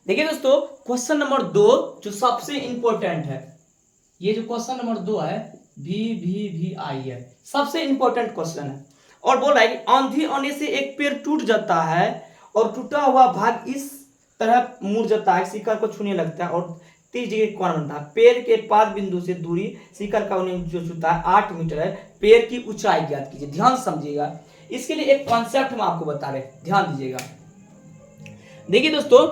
देखिए दोस्तों, question number 2 जो सबसे इंपॉर्टेंट है, ये जो क्वेश्चन नंबर 2 है भी आई है, सबसे इंपॉर्टेंट क्वेश्चन है। और बोल रहा है कि आंधी आने से एक पेड़ टूट जाता है और टूटा हुआ भाग इस तरह मुड़ जाता है, शिखर को छूने लगता है और 30 डिग्री कोण बनता है। पेड़ के पाद बिंदु से दूरी शिखर का जो छूता है 8 मीटर है। पेड़ की ऊंचाई ज्ञात कीजिए। ध्यान समझिएगा, इसके लिए एक कॉन्सेप्ट हम आपको बता रहे हैं, ध्यान दीजिएगा। देखिए दोस्तों,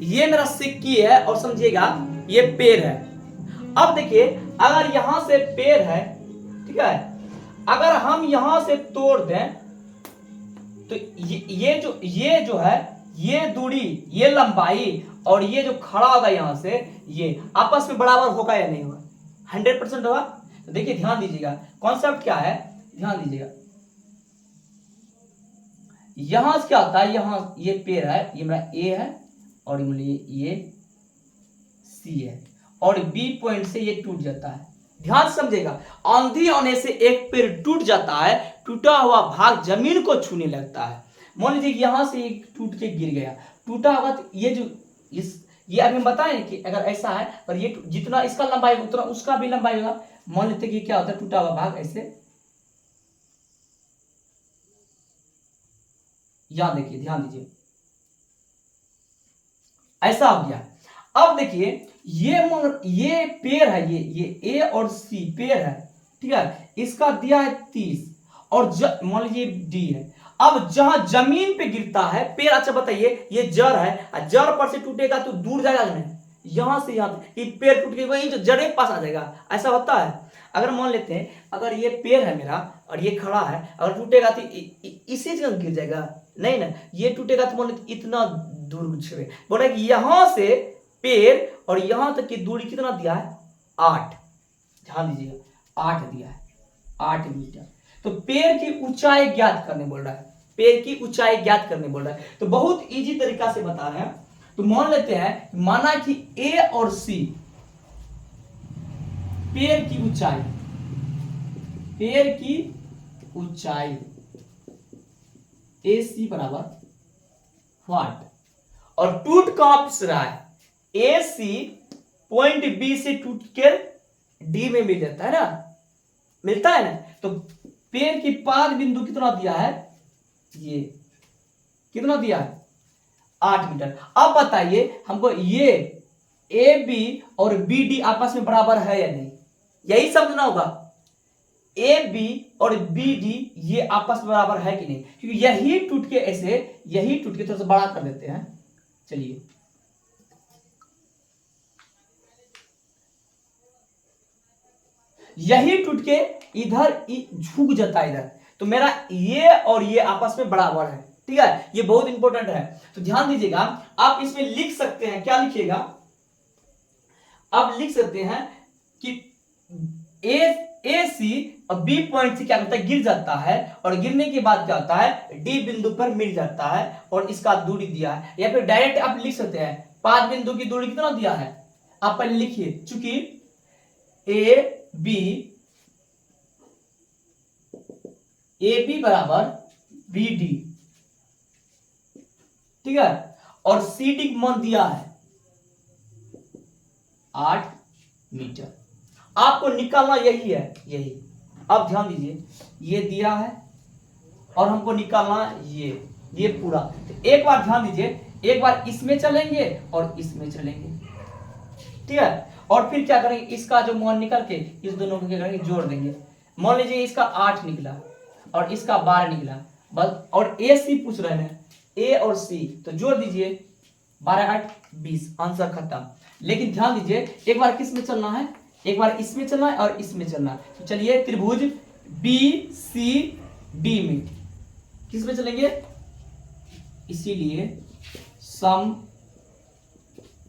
ये मेरा सिक्की है और समझिएगा ये पेड़ है। अब देखिए, अगर यहां से पेड़ है, ठीक है, अगर हम यहां से तोड़ दें तो ये जो है, ये दूरी, ये लंबाई और ये जो खड़ा होगा यहां से, ये आपस में बराबर होगा या नहीं होगा? 100% होगा। तो देखिए ध्यान दीजिएगा, कॉन्सेप्ट क्या है, ध्यान दीजिएगा। यहां से क्या होता है, यहां ये पेड़ है, ये मेरा ए है और ये सी है और बी पॉइंट से ये टूट जाता है। ध्यान समझेगा, आंधी आने से एक पेड़ टूट जाता है, टूटा हुआ भाग जमीन को छूने लगता है। मान लीजिए यहां से एक टूट के गिर गया, टूटा होगा तो ये जो ये अभी हम बताएं कि अगर ऐसा है और ये जितना इसका लंबाई उतना उसका भी लंबाई होगा। मान लेते कि क्या होता है, टूटा हुआ भाग ऐसे, यहां देखिए, ध्यान दीजिए, ऐसा हो गया। अब देखिए, ये पेड़ है, ये ए और सी पेड़ है, ठीक है, इसका दिया है 30 और मान लीजिए डी है। अब जहां जमीन पे गिरता है पेड़, अच्छा बताइए, ये जड़ है, जड़ पर से टूटेगा तो दूर जाएगा नहीं, यहां से यहां ये पेड़ टूट के वही जो जड़े के पास आ जाएगा, ऐसा होता है। अगर मान लेते हैं, अगर ये पेड़ है मेरा और ये खड़ा है, अगर टूटेगा तो इसी जगह गिर जाएगा, नहीं ना, ये टूटेगा तो मान लेते इतना दूर छे बोल रहा है कि यहां से पेड़ और यहां तक की दूरी कितना दिया है, 8। ध्यान दीजिएगा, 8 दिया है, 8 मीटर। तो पेड़ की ऊंचाई ज्ञात करने बोल रहा है, पेड़ की ऊंचाई ज्ञात करने बोल रहा है। तो बहुत इजी तरीका से बता रहे हैं। तो मान लेते हैं, माना कि ए और सी पेड़ की ऊंचाई, पेड़ की ऊंचाई ए सी बराबर व्हाट, और टूट कहां से रहा है, ए सी पॉइंट बी से टूट के डी में मिल जाता है ना, मिलता है ना। तो पेड़ की पाद बिंदु कितना दिया है, ये कितना दिया है, 8 मीटर। अब बताइए हमको, ये ए बी और बी डी आपस में बराबर है या नहीं, यही समझना होगा। ए बी और बी डी ये आपस में बराबर है कि नहीं, क्योंकि यही टूट के ऐसे, यही टूट के थोड़ा सा बड़ा कर देते हैं। चलिए, यही टूट के इधर झुक जाता है इधर, तो मेरा ये और ये आपस में बराबर है, ठीक है, ये बहुत इंपॉर्टेंट है। तो ध्यान दीजिएगा, आप इसमें लिख सकते हैं, क्या लिखिएगा, आप लिख सकते हैं कि ए सी और बी पॉइंट से क्या होता है, गिर जाता है और गिरने के बाद क्या होता है, डी बिंदु पर मिल जाता है और इसका दूरी दिया है। या फिर डायरेक्ट आप लिख सकते हैं, पाद बिंदु की दूरी कितना दिया है, आप पहले लिखिए, चूंकि ए बी बराबर बी डी, ठीक है, और सी डी मान दिया है 8 मीटर। आपको निकालना यही है, यही। अब ध्यान दीजिए, ये दिया है और हमको निकालना ये पूरा। तो एक बार ध्यान दीजिए, एक बार इसमें चलेंगे और इसमें चलेंगे, ठीक है, और फिर क्या करेंगे, इसका जो मान निकल के इस दोनों को क्या करेंगे, जोड़ देंगे। मान लीजिए इसका 8 निकला और इसका 12 निकला, बस। और ए सी पूछ रहे हैं, ए और सी, तो जोड़ दीजिए, 12 8 20, आंसर खत्म। लेकिन ध्यान दीजिए, एक बार किस में चलना है, एक बार इसमें चलना है और इसमें चलना है। तो चलिए, त्रिभुज बी सी डी में किस में चलेंगे, इसीलिए सम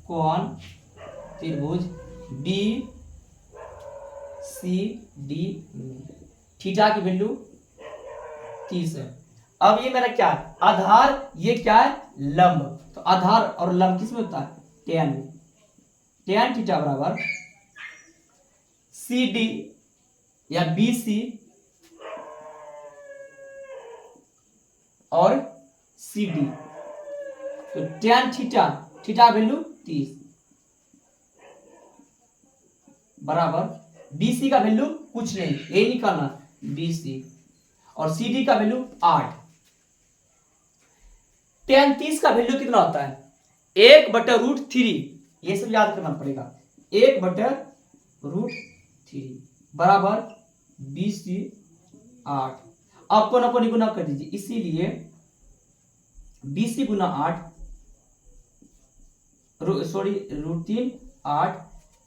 कोण त्रिभुज बी सी डी में थीटा की वैल्यू 30 है। अब ये मेरा क्या है, आधार, ये क्या है, लंब। तो आधार और लंब किस में होता है, tan में। tan थीटा बराबर सी डी या बी सी और सी डी। तो tan थीटा थीटा वैल्यू 30 बराबर BC का वैल्यू कुछ नहीं, यही निकालना BC, और CD का वैल्यू 8। tan 30 का वैल्यू कितना होता है? 1/√3, ये सब याद करना पड़ेगा। 1/√3 बराबर BC 8। अब कोना कोनी गुना कर दीजिए, इसीलिए BC गुना 8 √3 8,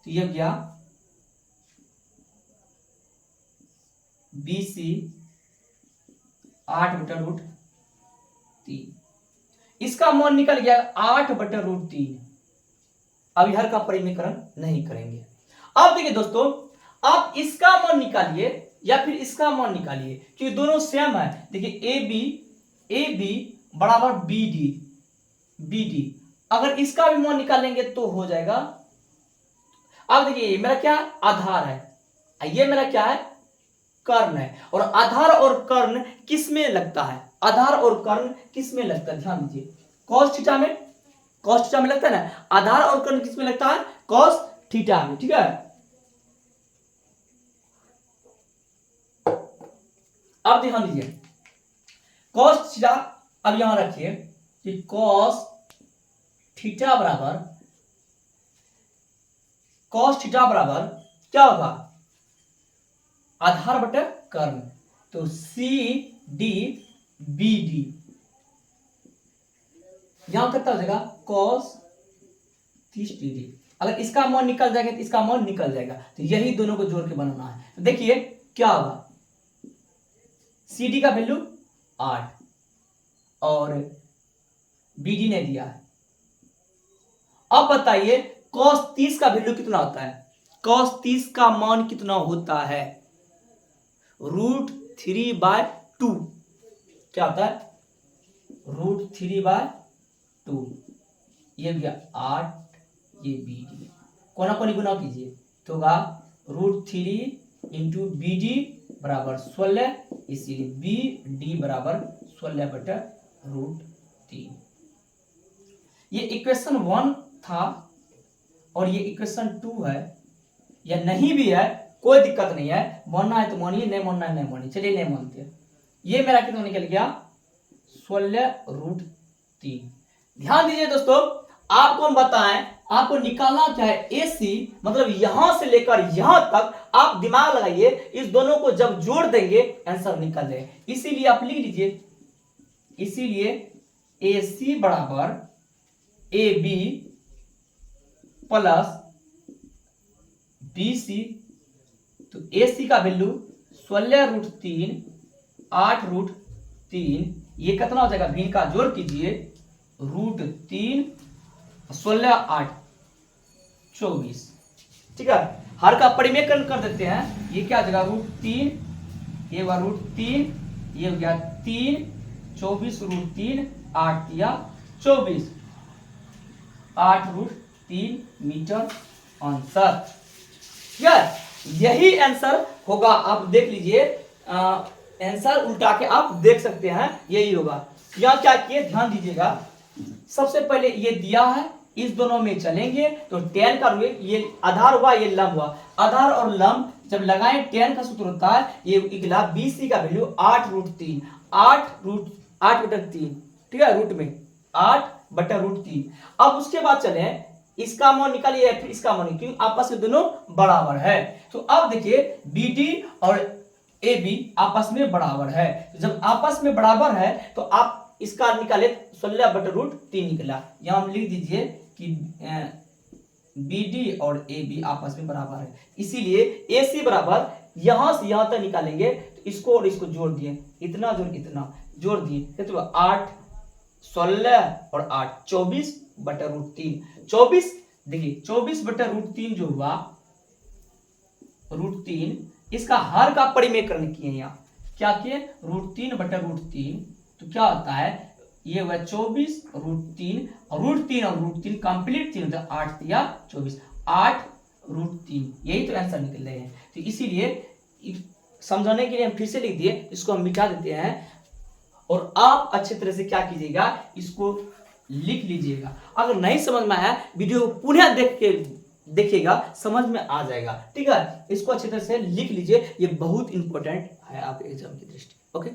तो यह गया BC 8/√3। इसका मान निकल गया 8/√3। अब हर का परिमीकरण नहीं करेंगे। अब देखिए दोस्तों, आप इसका मान निकालिए या फिर इसका मान निकालिए, क्योंकि दोनों सेम है। देखिए AB बराबर BD, अगर इसका भी मान निकालेंगे तो हो जाएगा। अब देखिए मेरा क्या आधार है, ये मेरा क्या है कर्ण है, और आधार और कर्ण किस में लगता है? आधार और कर्ण किस में लगता है? ध्यान दीजिए, cos थीटा में लगता है ना। आधार और कर्ण किस में लगता है? cos थीटा में, ठीक है। अब ध्यान दीजिए, cos थीटा, अब यहां रखिए कि cos थीटा बराबर क्या होगा? आधार बटे कर्ण, तो CD BD यहां कितना हो जाएगा? cos 30°। अगर इसका मान निकल जाएगा तो इसका मान निकल जाएगा, तो यही दोनों को जोड़ के बनाना है। तो देखिए क्या होगा, CD का वैल्यू 8 और BD ने दिया है। अब बताइए cos 30 का वैल्यू कितना होता है? cos 30 का मान कितना होता है? √3/2। क्या होता है? √3/2। ये गया 8, ये BD, कोना कोनी गुना कीजिए तो होगा √3 इंटू BD बराबर 16, इसीलिए BD बराबर 16/√3। ये इक्वेशन 1 था और ये इक्वेशन 2 है, या नहीं भी है कोई दिक्कत नहीं है। मानना है तो मानिए, नहीं मानना है नहीं मानिए। चलिए नहीं मानते, ये मेरा कितना निकल गया? 16√3। ध्यान दीजिए दोस्तों, आपको हम बताएं, आपको निकालना क्या है? AC मतलब यहां से लेकर यहां तक आप दिमाग लगाइए, इस दोनों को जब जोड़ देंगे आंसर निकल जाए। इसीलिए आप लिख लीजिए, इसीलिए AC बराबर AB प्लस BC, तो AC का वैल्यू 16√3 8√3, ये कितना हो जाएगा? भिन्न का जोड़ कीजिए, √3 16 8 24, ठीक है। हर का परिमेकरण कर देते हैं, ये क्या हो जाएगा? √3, ये हुआ √3, ये हो गया 3 24 √3 8 या 24, 8√3 मीटर आंसर। ठीक है, यही आंसर होगा। आप देख लीजिए, आंसर उल्टा के आप देख सकते हैं, यही होगा। यहां क्या किए, ध्यान दीजिएगा। सबसे पहले ये दिया है, इस दोनों में चलेंगे तो tan का ये आधार हुआ, ये लंब हुआ। आधार और लंब जब लगाएं, tan का सूत्र होता है, ये निकला BC का वैल्यू 8√3, 8/3, ठीक है, रूट में 8/√3। अब उसके बाद चले, इसका मान निकालिए फिर इसका मान, क्योंकि आपस में दोनों बराबर है। तो अब देखिए BD और AB आपस में बराबर है, तो जब आपस में बराबर है तो आप इसका निकाले 16/√3 निकला। यहां हम लिख दीजिए कि BD और AB आपस में बराबर है, इसीलिए AC बराबर यहां से यहां तक निकालेंगे, तो इसको और इसको जोड़ दिए, इतना जोड़ इतना जोड़ दिए, तो 8 16 और 8 24/√3। 24 देखिए 24/√3 जो हुआ √3, इसका हर का परिमेकरण किए, यहाँ क्या किए? √3/√3, तो क्या होता है? ये हुआ 24 √3 और √3 कंप्लीट 3 होता है 8 या 24, 8√3, यही तो आंसर निकल रहे हैं। तो इसीलिए समझाने के लिए हम फिर से लिख दिए, इसको हम मिटा देते हैं। और आप अच्छे तरह से क्या कीजिएगा, इसको लिख लीजिएगा। अगर नहीं समझ में आया वीडियो को पुनः देखिएगा, समझ में आ जाएगा। ठीक है, इसको अच्छी तरह से लिख लीजिए, ये बहुत इंपॉर्टेंट है आपके एग्जाम की दृष्टि। ओके।